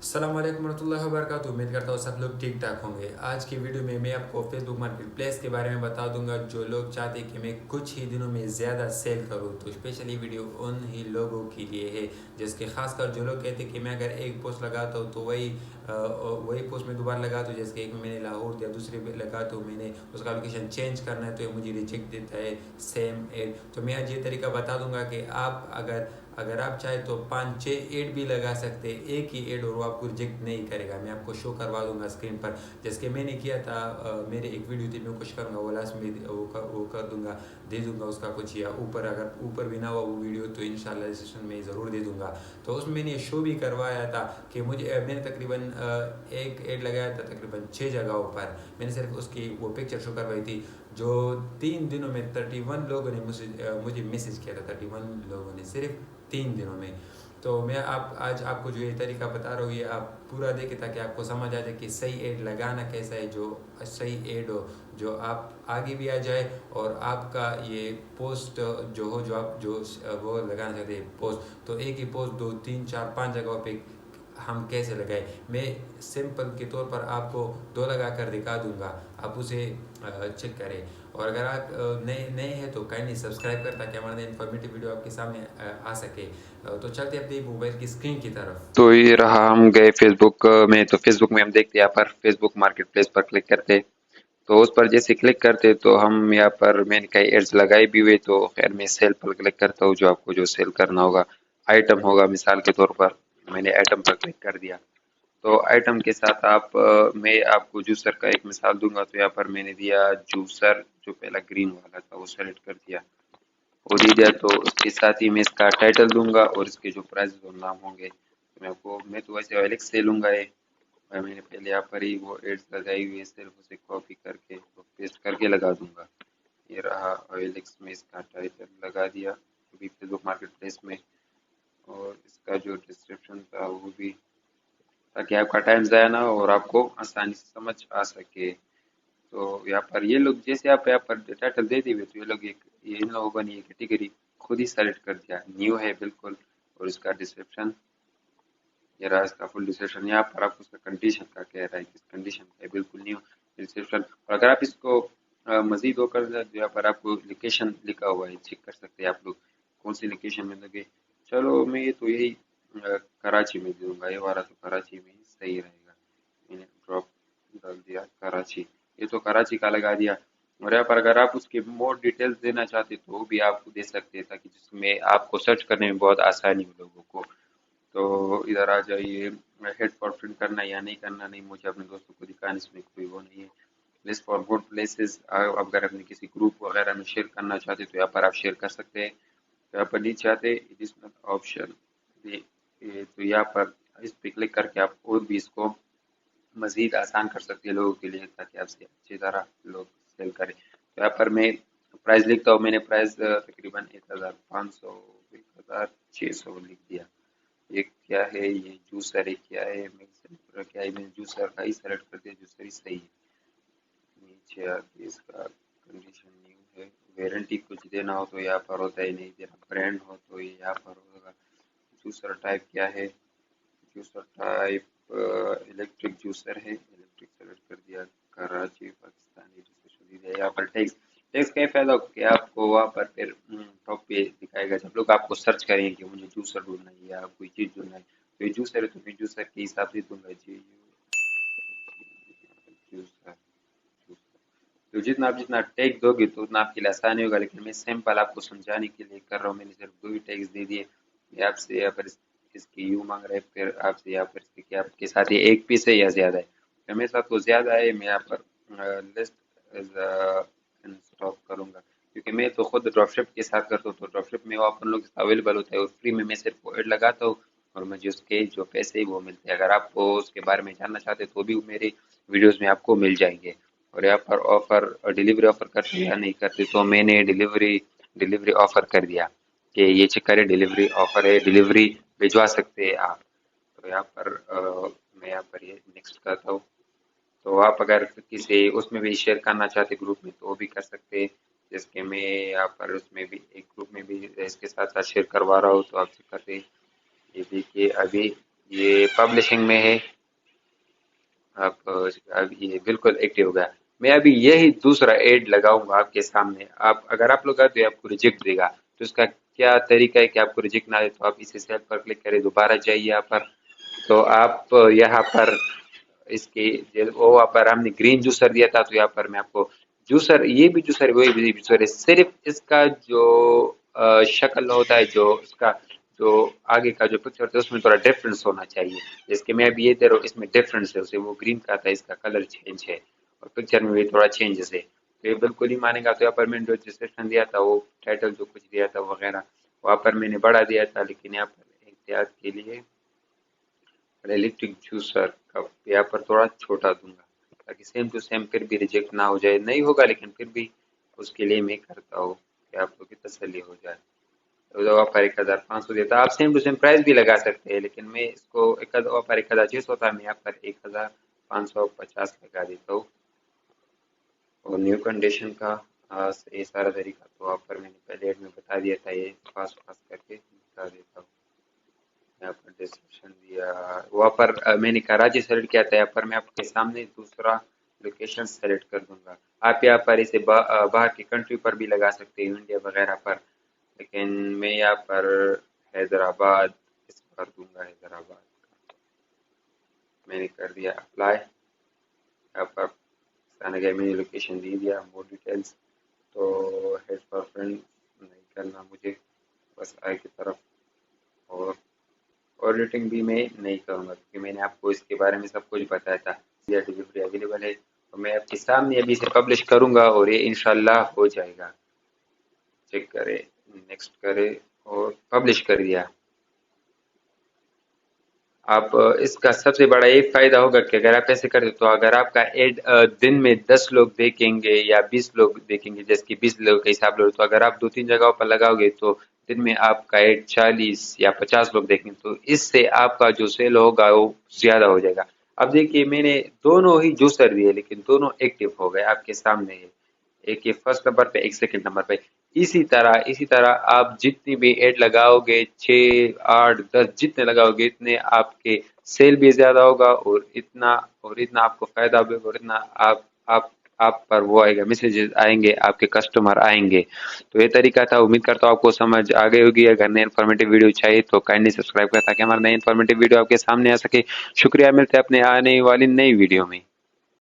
अस्सलाम वालेकुम रहमतुल्लाहि व बरकातुहू। उम्मीद करता हूँ सब लोग ठीक ठाक होंगे। आज की वीडियो में मैं आपको फेसबुक मार्केट प्लेस के बारे में बता दूंगा जो लोग चाहते हैं कि मैं कुछ ही दिनों में ज़्यादा सेल करूँ। तो स्पेशली वीडियो उन ही लोगों के लिए है जिसके खासकर जो लोग कहते हैं कि मैं अगर एक पोस्ट लगाता हूँ तो वही पोस्ट में दोबारा लगाता हूँ। जैसे कि एक में मैंने लाहौर दिया, दूसरे पे लगाता हूँ मैंने उसका लोकेशन चेंज करना है तो ये मुझे रिजेक्ट देता है सेम एड। तो मैं आज ये तरीका बता दूंगा कि आप अगर आप चाहे तो 5-6 एड भी लगा सकते हैं, एक ही एड, और वो आपको रिजेक्ट नहीं करेगा। मैं आपको शो करवा दूंगा स्क्रीन पर जैसे कि मैंने किया था। मेरे एक वीडियो थी, मैं कोशिश करूँगा वो लास्ट में वो कर दूंगा, दे दूंगा उसका कुछ, या ऊपर अगर ऊपर भी ना हुआ वो वीडियो तो इंशाल्लाह डिस्क्रिप्शन में ज़रूर दे दूंगा। तो उसमें मैंने ये शो भी करवाया था कि मैंने तकरीबन एक एड लगाया था तकरीबन 6 जगहों पर। मैंने सिर्फ उसकी वो पिक्चर शो करवाई थी। जो 3 दिनों में 31 लोगों ने मुझे मैसेज किया था, 31 लोगों ने सिर्फ 3 दिनों में। तो मैं आज आपको जो ये तरीका बता रहा हूँ ये आप पूरा देखें ताकि आपको समझ आ जाए कि सही एड लगाना कैसा है, जो सही एड हो, जो आप आगे भी आ जाए और आपका ये पोस्ट जो हो, जो आप जो वो लगाना चाहते हैं पोस्ट, तो एक ही पोस्ट 2-3-4-5 जगहों पे हम कैसे लगाए, मैं सिंपल के तौर पर आपको 2 लगा कर दिखा दूंगा, आप उसे चेक करें। और अगर आप नए नए हैं तो काइंडली सब्सक्राइब कर ताकि हमारे इन्फॉर्मेटिव वीडियो आपके सामने आ सके। तो चलते अपने मोबाइल की स्क्रीन की तरफ। तो ये रहा, हम गए फेसबुक में। तो फेसबुक में हम देखते हैं यहाँ पर फेसबुक मार्केट प्लेस पर क्लिक करते हैं। तो उस पर जैसे क्लिक करते तो हम यहाँ पर मैंने कई एड्स लगाए भी हुए। तो खैर मैं सेल पर क्लिक करता हूँ, जो आपको जो सेल करना होगा आइटम होगा। मिसाल के तौर पर मैंने आइटम पर क्लिक कर दिया। तो आइटम के साथ मैं आपको जूसर का एक मिसाल दूंगा। तो यहाँ पर मैंने दिया जूसर, जो पहला ग्रीन वाला था वो सेलेक्ट कर दिया, वो दे दिया। तो उसके साथ ही मैं इसका टाइटल दूंगा और इसके जो प्राइस और नाम होंगे। तो मैं तो वैसे OLX से लूंगा ये। मैंने पहले यहाँ पर ही वो एड्स लगाई हुई है, सिर्फ उसे कॉपी करके और पेस्ट करके लगा दूंगा। ये रहा OLX में, इसका टाइटल लगा दिया अभी फेसबुक मार्केट प्लेस में, और इसका जो डिस्क्रिप्शन था वो भी, ताकि आपका टाइम ज़ाया ना हो और आपको आसानी से समझ आ सके। तो यहाँ पर ये लोग, जैसे आप यहाँ पर टाइटल दे दिए तो ये लोग ये इन लोगों ने ये कैटेगरी खुद ही सेलेक्ट कर दिया, न्यू है बिल्कुल। और इसका डिस्क्रिप्शन, ये रहा इसका फुल डिस्क्रिप्शन। यहाँ पर आपको उसका कंडीशन का कह रहा है, किस कंडीशन का है, बिल्कुल न्यू डिस्क्रिप्शन। और अगर आप इसको मजीद वो कर दें तो यहाँ पर आपको लोकेशन लिखा हुआ है, चेक कर सकते हैं आप लोग कौन सी लोकेशन में लगे। चलो मैं ये तो यही कराची में दूंगा, ये वाला तो कराची में ही सही रहेगा। मैंने ड्रॉप डाल दिया कराची, ये तो कराची का लगा दिया। और यहाँ पर अगर आप उसके मोर डिटेल्स देना चाहते तो वो भी आप दे सकते हैं, ताकि जिसमें आपको सर्च करने में बहुत आसानी हो लोगों को। तो इधर आ जाइए, हेड फॉर प्रिंट करना या नहीं करना, नहीं मुझे अपने दोस्तों को दिखाने, इसमें कोई वो नहीं है। लिस्ट फॉर गुड प्लेसेस, अगर अपने किसी ग्रुप वगैरह में शेयर करना चाहते तो यहाँ पर आप शेयर कर सकते हैं। तो यहाँ पर नीचे आते एडिशनल ऑप्शन, तो यहाँ पर इस पे क्लिक करके आप और भी इसको मजीद आसान कर सकते हैं लोगों के लिए, ताकि आपसे अच्छी तरह लोग सेल करें। तो यहाँ पर मैं प्राइस लिखता हूँ, मैंने प्राइस तकरीबन 1500 1600 लिख दिया। ये क्या है, ये जूसर है, क्या है, क्या है, मैंने जूसर का ही सेलेक्ट कर दिया, जूसर ही सही है। नीचे आके इसका कंडीशन न्यू है, वारंटी कुछ देना हो तो यहाँ पर होता है, नहीं देना ब्रांड हो तो ये यहाँ पर होगा। जूसर टाइप क्या है, जूसर टाइप इलेक्ट्रिक जूसर है, इलेक्ट्रिक सेलेक्ट कर दिया। कराची पाकिस्तानी रजिस्ट्रेशन दे दिया। यहाँ पर टैक्स, टैक्स का ये फायदा हो कि आपको वहाँ पर फिर टॉप पे दिखाएगा जब लोग आपको सर्च करेंगे कि मुझे जूसर ढूंढना है या कोई चीज़ ढूंढना है। तो ये जूसर है तो मैं जूसर के हिसाब से दूंगा जी, जूसर जूसर। तो जितना टैग दोगे तो उतना आपके लिए आसानी होगा। लेकिन मैं सिंपल आपको समझाने के लिए कर रहा हूँ, मैंने सिर्फ 2 ही टैग्स दे दिए। ये आपसे यहाँ पर इसकी यू मांग रहा है, फिर आपसे यहाँ पर इसके क्या आपके साथ ये एक पीस है या ज्यादा है। तो मेरे साथ वो ज्यादा है, मैं यहाँ पर लिस्ट स्टॉप करूंगा, क्योंकि मैं तो खुद ड्रॉपशिप के साथ करता हूँ। तो ड्रॉपशिप में वो अपन लोग अवेलेबल होता है और फ्री में मैं सिर्फ एड लगाता हूँ और मुझे उसके जो पैसे वो मिलते हैं। अगर आपको उसके बारे में जानना चाहते हैं तो भी मेरे वीडियोस में आपको मिल जाएंगे। और यहाँ पर ऑफर, डिलीवरी ऑफर करते या नहीं करते, तो मैंने डिलीवरी ऑफर कर दिया कि ये चेक करें, डिलीवरी ऑफर है, डिलीवरी भिजवा सकते हैं आप। तो यहाँ पर मैं यहाँ पर ये नेक्स्ट करता हूँ। तो आप अगर किसी उसमें भी शेयर करना चाहते ग्रुप में तो वो भी कर सकते हैं। जैसे मैं यहाँ पर उसमें भी एक ग्रुप में भी इसके साथ साथ शेयर करवा रहा हूँ, तो आप चेक करते हैं। ये देखिए अभी یہ پبلشنگ میں ہے، اب یہ بالکل ایکٹیو ہو گیا۔ میں ابھی یہی دوسرا ایڈ لگاؤں گا آپ کے سامنے، اگر آپ لوگ آتے آپ کو ریجیکٹ دے گا، تو اس کا کیا طریقہ ہے کہ آپ کو ریجیکٹ نہ دے؟ تو آپ اسے سیل پر کلک کریں، دوبارہ جائیے یہاں پر، تو آپ یہاں پر اس کی وہ پر ہم نے گرین جوسر دیا تھا، تو یہاں پر میں آپ کو جوسر، یہ بھی جوسر وہی بھی جوسر ہے، صرف اس کا جو شکل ہوتا ہے، جو اس کا جو آگے کا جو پکچر ہوتا ہے اس میں تھوڑا ڈفرنس ہونا چاہیے، جس کے میں ابھی یہ دے رہا ہوں اس میں ڈفرنس ہے، اسے وہ گرین کا تھا، اس کا کلر چینج ہے، اور پکچر میں بھی تھوڑا چینجز ہے، تو یہ بالکل ہی مانے گا۔ تو یہاں پر میں نے جو ڈسکرپشن دیا تھا، وہ ٹائٹل جو کچھ دیا تھا وغیرہ، وہاں پر میں نے بڑا دیا تھا، لیکن یہاں پر احتیاط کے لیے الیکٹرک جوسر کا یہاں پر تھوڑا چھوٹا دوں گا، تاکہ سیم ٹو سیم پھر بھی ریجیکٹ نہ ہو جائے، نہیں ہوگا لیکن پھر بھی اس کے لیے میں کرتا ہوں کہ آپ کو کی تسلی ہو جائے۔ آفر 1500 دیتا، آپ سیم ٹو سیم پرائز بھی لگا سکتے ہیں، لیکن میں اس کو آفر 1600 ہوتا ہے، میں یہاں پر 1550 لگا دیتا ہوں، اور نیو کنڈیشن کا یہ سارا طریقہ تو آفر میں نے پہلے ایڈ میں بتا دیا تھا، یہ پاس کر کے بتا دیتا ہوں۔ یہاں پر ڈسکرپشن دیا، وہاں پر میں نے کراچی سیلیکٹ کیا تھا، یہاں پر میں آپ کے سامنے دوسرا لوکیشن سیلیکٹ کر دوں گا، آپ یہاں پر اسے باہر کی کنٹری پر بھی لگا سکتے ہیں، انڈیا وغیرہ پر، لیکن میں یہاں پر حیدرآباد اس پر دوں گا، حیدرآباد میں نے کر دیا اپلائی، یہاں پر میں نے لوکیشن دے دیا، مور ڈیٹیلز، تو ہیڈ پر فرینڈ نہیں کرنا مجھے، بس آئی کی طرف، اور ریٹنگ بھی میں نہیں کروں گا کیونکہ میں نے آپ کو اس کے بارے میں سب کچھ بتایا تھا، ڈلیوری اویلیبل ہے، تو میں آپ کے سامنے ابھی سے پبلش کروں گا اور یہ انشاءاللہ ہو جائے گا۔ چیک کرے، نیکسٹ کرے اور پبلش کر دیا۔ آپ اس کا سب سے بڑا یہ فائدہ ہوگا کہ اگر آپ ایسے کرتے تو اگر آپ کا ایڈ دن میں 10 لوگ دیکھیں گے یا 20 لوگ دیکھیں گے، جیسے کہ 20 لوگ کا حساب لو، تو اگر آپ 2-3 جگہوں پر لگاؤ گے تو دن میں آپ کا ایڈ 40 یا 50 لوگ دیکھیں، تو اس سے آپ کا جو سیل ہوگا وہ زیادہ ہو جائے گا۔ اب دیکھیے میں نے دونوں ہی جوسر دیے، لیکن دونوں ایکٹیو ہو گئے آپ کے سامنے ہے، ایک یہ فرسٹ نمبر پہ، ایک سیکنڈ نمبر پہ۔ اسی طرح آپ جتنی بھی ایڈ لگاؤ گے، 6 8 10 جتنے لگاؤ گے، اتنے آپ کے سیل بھی زیادہ ہوگا، اور اتنا آپ کو فائدہ ہوگا، اور اتنا آپ پر وہ آئے گا، میسیجز آئیں گے، آپ کے کسٹمر آئیں گے۔ تو یہ طریقہ تھا، امید کرتا ہوں آپ کو سمجھ آ گئی ہوگی۔ اگر نئے انفارمیٹیو ویڈیو چاہیے تو کائنڈلی سبسکرائب کریں تاکہ ہمارا نئے انفارمیٹیو ویڈیو آپ کے سامنے آ سکے۔ شکریہ، ملتے ہیں اپنے آنے والی نئی ویڈیو میں۔